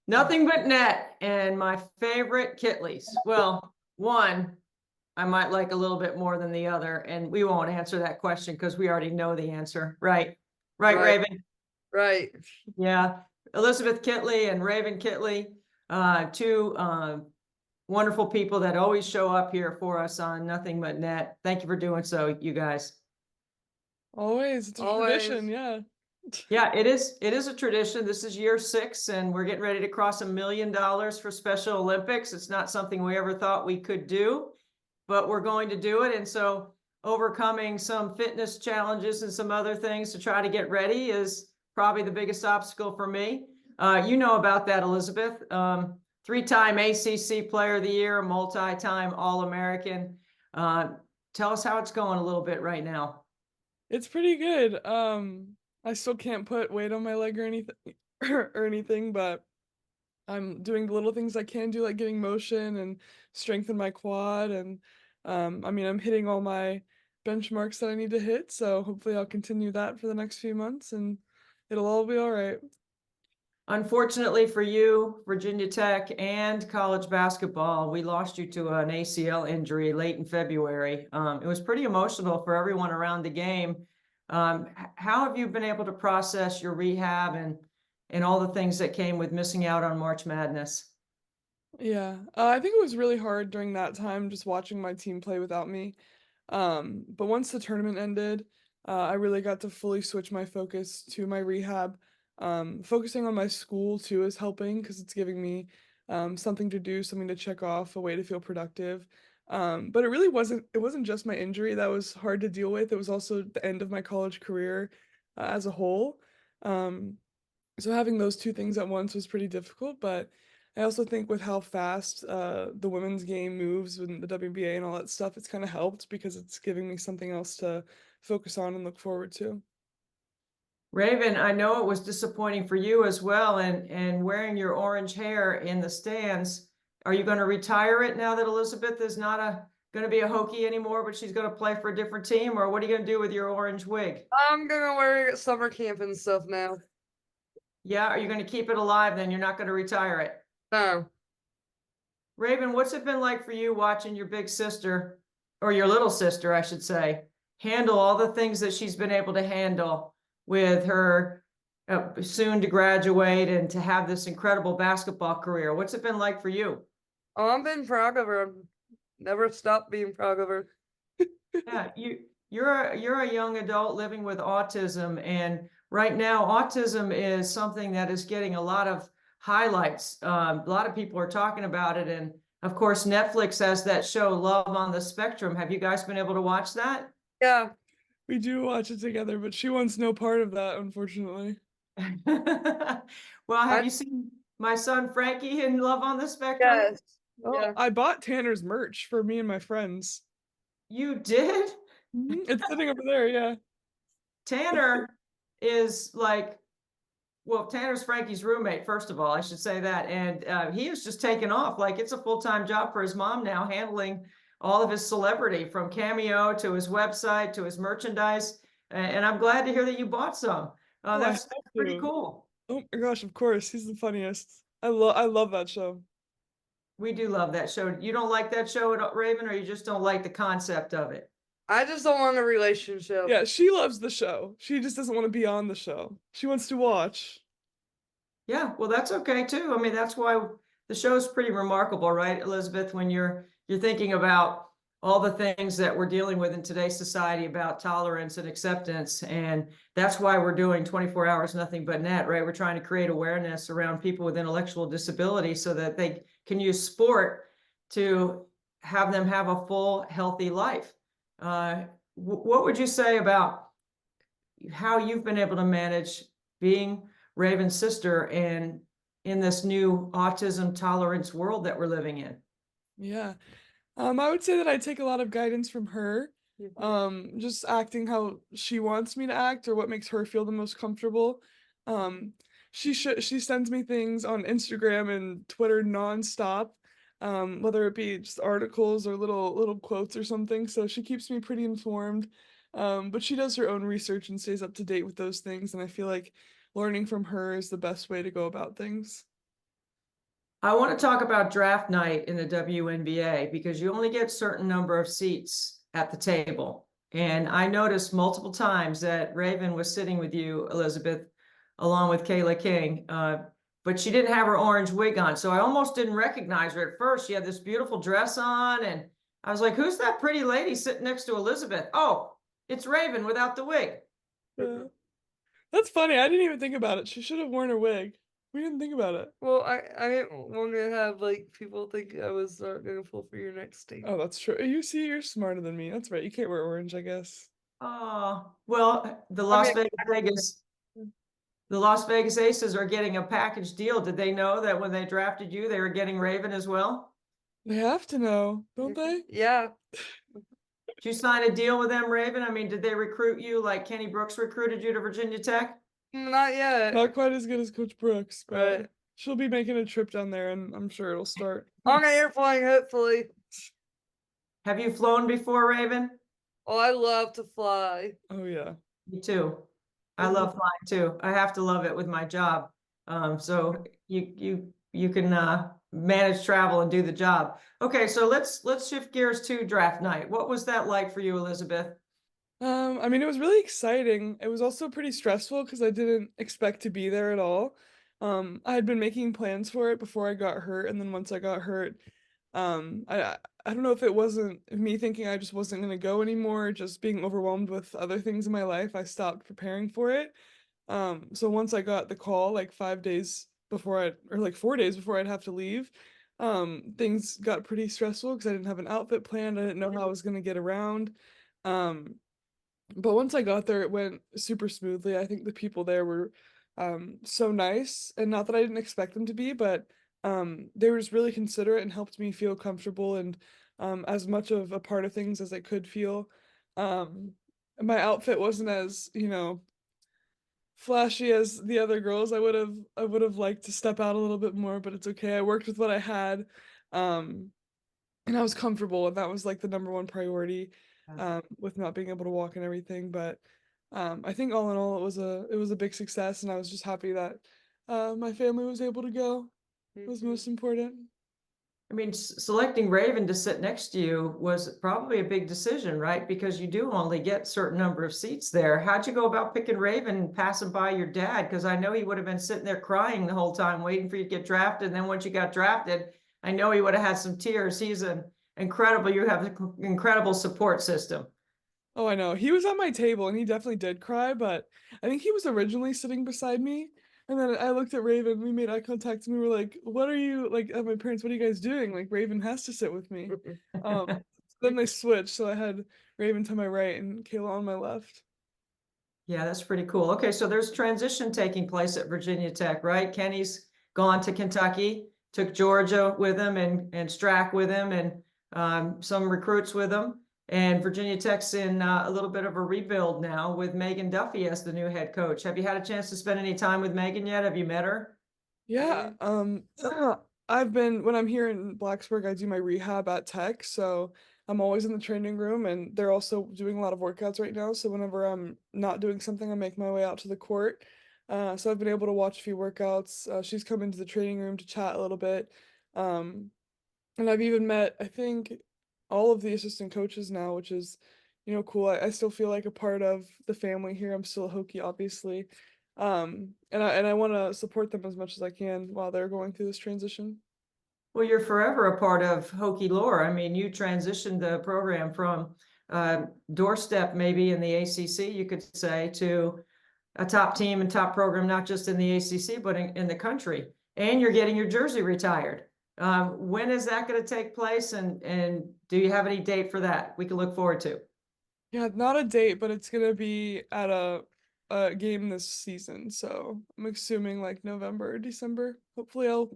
Nothing but net and my favorite Kitleys. Well, one I might like a little bit more than the other, and we won't answer that question because we already know the answer. Right. Right, Right, Raven? right. Yeah. Elizabeth Kitley and Raven Kitley, two wonderful people that always show up here for us on Nothing But Net. Thank you for doing so, you guys. Always, it's a tradition, Always. yeah. Yeah, it is. It is a tradition. This is year 6, and we're getting ready to cross $1 million for Special Olympics. It's not something we ever thought we could do, but we're going to do it. And so overcoming some fitness challenges and some other things to try to get ready is probably the biggest obstacle for me. You know about that, Elizabeth. 3-time ACC Player of the Year, multi-time All-American. Tell us how it's going a little bit right now. It's pretty good. I still can't put weight on my leg or anything or anything, but I'm doing the little things I can do, like getting motion and strengthen my quad. And I mean, I'm hitting all my benchmarks that I need to hit, so hopefully I'll continue that for the next few months and it'll all be all right. Unfortunately for you, Virginia Tech and college basketball, we lost you to an ACL injury late in February. It was pretty emotional for everyone around the game. How have you been able to process your rehab and all the things that came with missing out on March Madness? Yeah, I think it was really hard during that time just watching my team play without me. But once the tournament ended, I really got to fully switch my focus to my rehab. Focusing on my school too is helping because it's giving me something to do, something to check off, a way to feel productive. But it wasn't just my injury that was hard to deal with. It was also the end of my college career as a whole. Um, so having those two things at once was pretty difficult, but I also think with how fast the women's game moves and the WNBA and all that stuff, it's kind of helped because it's giving me something else to focus on and look forward to. Raven, I know it was disappointing for you as well, and wearing your orange hair in the stands. Are you going to retire it now that Elizabeth is not going to be a Hokie anymore, but she's going to play for a different team? Or what are you going to do with your orange wig? I'm gonna wear it at summer camp and stuff now. Yeah, are you going to keep it alive then? You're not going to retire it. No. Raven, what's it been like for you watching your big sister, or your little sister, I should say, handle all the things that she's been able to handle with her soon to graduate and to have this incredible basketball career? What's it been like for you? Oh, I've been proud of her. Never stopped being proud of her. Yeah, you're a young adult living with autism, and right now autism is something that is getting a lot of highlights. A lot of people are talking about it, and of course Netflix has that show Love on the Spectrum. Have you guys been able to watch that? Yeah. We do watch it together, but she wants no part of that, unfortunately. Well, have I you seen my son Frankie in Love on the Spectrum? Yes. Oh, Yeah. I bought Tanner's merch for me and my friends. You did? It's sitting over there, yeah. Tanner is like, well, Tanner's Frankie's roommate, first of all, I should say that. And he is just taken off. Like it's a full-time job for his mom now, handling all of his celebrity from Cameo to his website to his merchandise. And I'm glad to hear that you bought some. Oh, I have That's pretty to. cool. Oh my gosh, of course, he's the funniest. I love that show. We do love that show. You don't like that show at Raven, or you just don't like the concept of it? I just don't want a relationship. Yeah, she loves the show. She just doesn't want to be on the show. She wants to watch. Yeah, well, that's okay too. I mean, that's why the show's pretty remarkable, right, Elizabeth, when you're thinking about all the things that we're dealing with in today's society about tolerance and acceptance. And that's why we're doing 24 hours nothing but net, right? We're trying to create awareness around people with intellectual disability so that they can use sport to have them have a full, healthy life. What would you say about how you've been able to manage being Raven's sister and in this new autism tolerance world that we're living in? Yeah. I would say that I take a lot of guidance from her. Just acting how she wants me to act or what makes her feel the most comfortable. Um, she sends me things on Instagram and Twitter nonstop, whether it be just articles or little quotes or something. So she keeps me pretty informed. But she does her own research and stays up to date with those things, and I feel like learning from her is the best way to go about things. I want to talk about draft night in the WNBA because you only get a certain number of seats at the table. And I noticed multiple times that Raven was sitting with you, Elizabeth, along with Kayla King, but she didn't have her orange wig on. So I almost didn't recognize her at first. She had this beautiful dress on, and I was like, who's that pretty lady sitting next to Elizabeth? Oh, it's Raven without the wig. Yeah. That's funny. I didn't even think about it. She should have worn her wig. We didn't think about it. Well, I didn't want to have like people think I was gonna fulfill your next team. Oh, that's true. You see, you're smarter than me. That's right. You can't wear orange, I guess. Oh, well, the Las Vegas Aces are getting a package deal. Did they know that when they drafted you, they were getting Raven as well? They have to know, don't they? Yeah. Did you sign a deal with them, Raven? I mean, did they recruit you like Kenny Brooks recruited you to Virginia Tech? Not yet. Not quite as good as Coach Brooks, but Right. she'll be making a trip down there, and I'm sure it'll start. On an airplane, hopefully. Have you flown before, Raven? Oh, I love to fly. Oh yeah. Me too. I love flying too. I have to love it with my job. So you can manage travel and do the job. Okay, so let's shift gears to draft night. What was that like for you, Elizabeth? I mean, it was really exciting. It was also pretty stressful because I didn't expect to be there at all. I had been making plans for it before I got hurt, and then once I got hurt, I don't know if it wasn't me thinking I just wasn't gonna go anymore, just being overwhelmed with other things in my life, I stopped preparing for it. So once I got the call, like 5 days before or like 4 days before I'd have to leave, things got pretty stressful because I didn't have an outfit planned. I didn't know how I was gonna get around. Um, but once I got there, it went super smoothly. I think the people there were so nice, and not that I didn't expect them to be, but they were just really considerate and helped me feel comfortable and as much of a part of things as I could feel. Um, my outfit wasn't as, flashy as the other girls. I would have liked to step out a little bit more, but it's okay. I worked with what I had. Um, and I was comfortable, and that was like the number one priority, with not being able to walk and everything. But I think all in all, it was a big success, and I was just happy that my family was able to go. It was most important. I mean, selecting Raven to sit next to you was probably a big decision, right? Because you do only get a certain number of seats there. How'd you go about picking Raven and passing by your dad? Because I know he would have been sitting there crying the whole time, waiting for you to get drafted. And then once you got drafted, I know he would have had some tears. You have an incredible support system. Oh, I know. He was at my table, and he definitely did cry, but I think he was originally sitting beside me. And then I looked at Raven, we made eye contact, and we were like, what are you, like, my parents, what are you guys doing? Like, Raven has to sit with me. Then they switched, so I had Raven to my right and Kayla on my left. Yeah, that's pretty cool. Okay, so there's transition taking place at Virginia Tech, right? Kenny's gone to Kentucky, took Georgia with him and Strack with him and some recruits with him. And Virginia Tech's in a little bit of a rebuild now with Megan Duffy as the new head coach. Have you had a chance to spend any time with Megan yet? Have you met her? Yeah, when I'm here in Blacksburg, I do my rehab at Tech, so I'm always in the training room, and they're also doing a lot of workouts right now. So whenever I'm not doing something, I make my way out to the court. So I've been able to watch a few workouts. She's come into the training room to chat a little bit. Um, and I've even met, I think, all of the assistant coaches now, which is, cool. I still feel like a part of the family here. I'm still a Hokie, obviously. And I want to support them as much as I can while they're going through this transition. Well, you're forever a part of Hokie lore. I mean, you transitioned the program from doorstep, maybe in the ACC, you could say, to a top team and top program, not just in the ACC, but in the country. And you're getting your jersey retired. When is that going to take place? And do you have any date for that we can look forward to? Yeah, not a date, but it's gonna be at a game this season. So I'm assuming like November or December. Hopefully I'll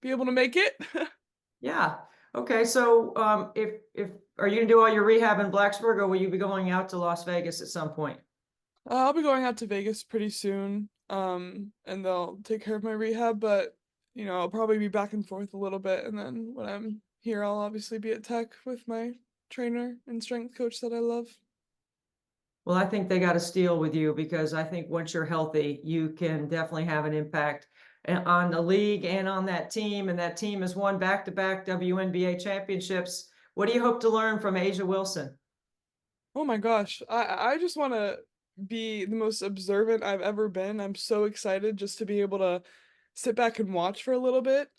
be able to make it. Yeah. Okay. So if are you gonna do all your rehab in Blacksburg, or will you be going out to Las Vegas at some point? I'll be going out to Vegas pretty soon. And they'll take care of my rehab, but I'll probably be back and forth a little bit, and then when I'm here, I'll obviously be at Tech with my trainer and strength coach that I love. Well, I think they got a steal with you because I think once you're healthy, you can definitely have an impact. on the league and on that team, and that team has won back-to-back WNBA championships. What do you hope to learn from Asia Wilson? Oh my gosh. I just want to be the most observant I've ever been. I'm so excited just to be able to sit back and watch for a little bit.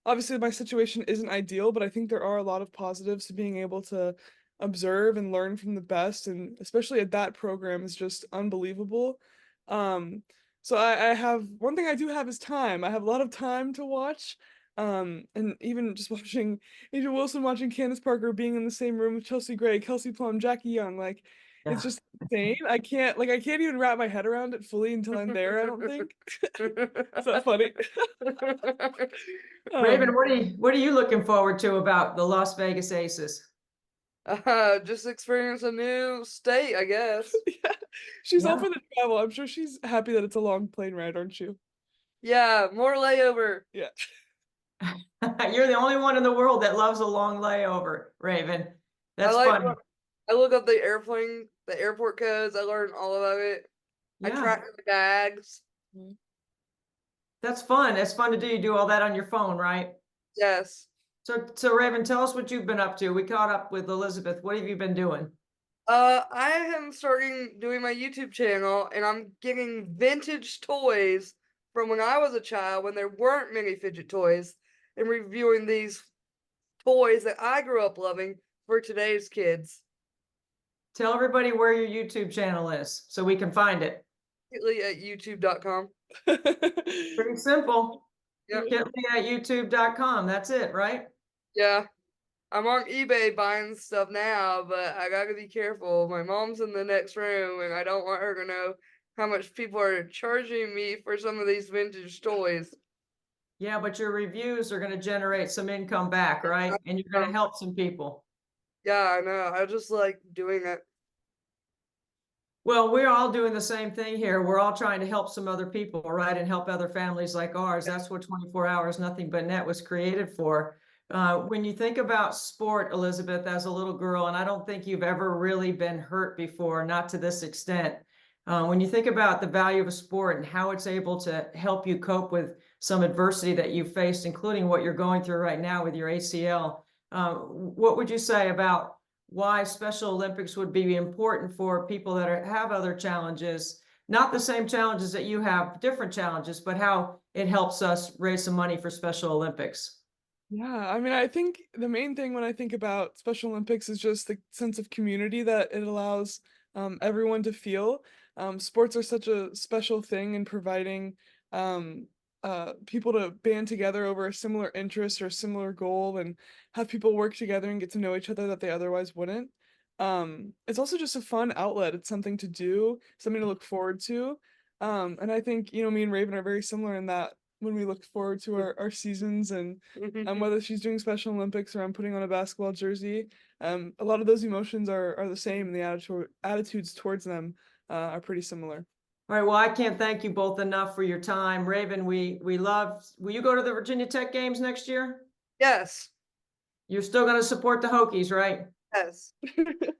Obviously my situation isn't ideal, but I think there are a lot of positives to being able to observe and learn from the best, and especially at that program is just unbelievable. Um, so I have one thing I do have is time. I have a lot of time to watch. And even just watching Asia Wilson, watching Candace Parker, being in the same room with Chelsea Gray, Kelsey Plum, Jackie Young, like it's Yeah. just insane. I can't even wrap my head around it fully until I'm there, I don't think. Is that funny? Raven, Um, what are you looking forward to about the Las Vegas Aces? Just experience a new state, I guess. yeah, she's all Yeah. for the travel. I'm sure she's happy that it's a long plane ride, aren't you? Yeah, more layover. Yeah. You're the only one in the world that loves a long layover, Raven. I That's like funny. I look up the airport codes. I learn all about it. I Yeah, track the bags. that's fun. That's fun to do. You do all that on your phone, right? Yes. So Raven, tell us what you've been up to. We caught up with Elizabeth. What have you been doing? I am starting doing my YouTube channel, and I'm getting vintage toys from when I was a child, when there weren't many fidget toys, and reviewing these toys that I grew up loving for today's kids. Tell everybody where your YouTube channel is so we can find it. Kitley at youtube.com. Pretty simple. Yep. Kitley at youtube.com. That's it, right? Yeah. I'm on eBay buying stuff now, but I gotta be careful. My mom's in the next room, and I don't want her to know how much people are charging me for some of these vintage toys. Yeah, but your reviews are going to generate some income back, right? And you're going to help some people. Yeah, I know. I just like doing it. Well, we're all doing the same thing here. We're all trying to help some other people, right? And help other families like ours. That's what 24 Hours Nothing But Net was created for. When you think about sport, Elizabeth, as a little girl, and I don't think you've ever really been hurt before, not to this extent. When you think about the value of a sport and how it's able to help you cope with some adversity that you've faced, including what you're going through right now with your ACL, what would you say about why Special Olympics would be important for people that have other challenges, not the same challenges that you have, different challenges, but how it helps us raise some money for Special Olympics? Yeah, I mean, I think the main thing when I think about Special Olympics is just the sense of community that it allows everyone to feel. Sports are such a special thing in providing um, people to band together over a similar interest or a similar goal and have people work together and get to know each other that they otherwise wouldn't. It's also just a fun outlet. It's something to do, something to look forward to. And I think, me and Raven are very similar in that when we look forward to our seasons and whether she's doing Special Olympics or I'm putting on a basketball jersey, a lot of those emotions are the same, and the attitudes towards them are pretty similar. All right, well, I can't thank you both enough for your time. Raven, we love, will you go to the Virginia Tech games next year? Yes. You're still going to support the Hokies, right? Yes.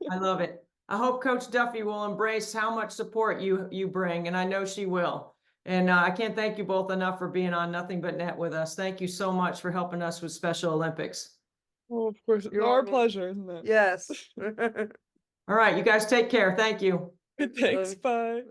I love it. I hope Coach Duffy will embrace how much support you bring, and I know she will. And I can't thank you both enough for being on Nothing But Net with us. Thank you so much for helping us with Special Olympics. Well, of course, it's You're our welcome. pleasure, isn't it? Yes. All right, you guys take care. Thank you. Thanks, bye.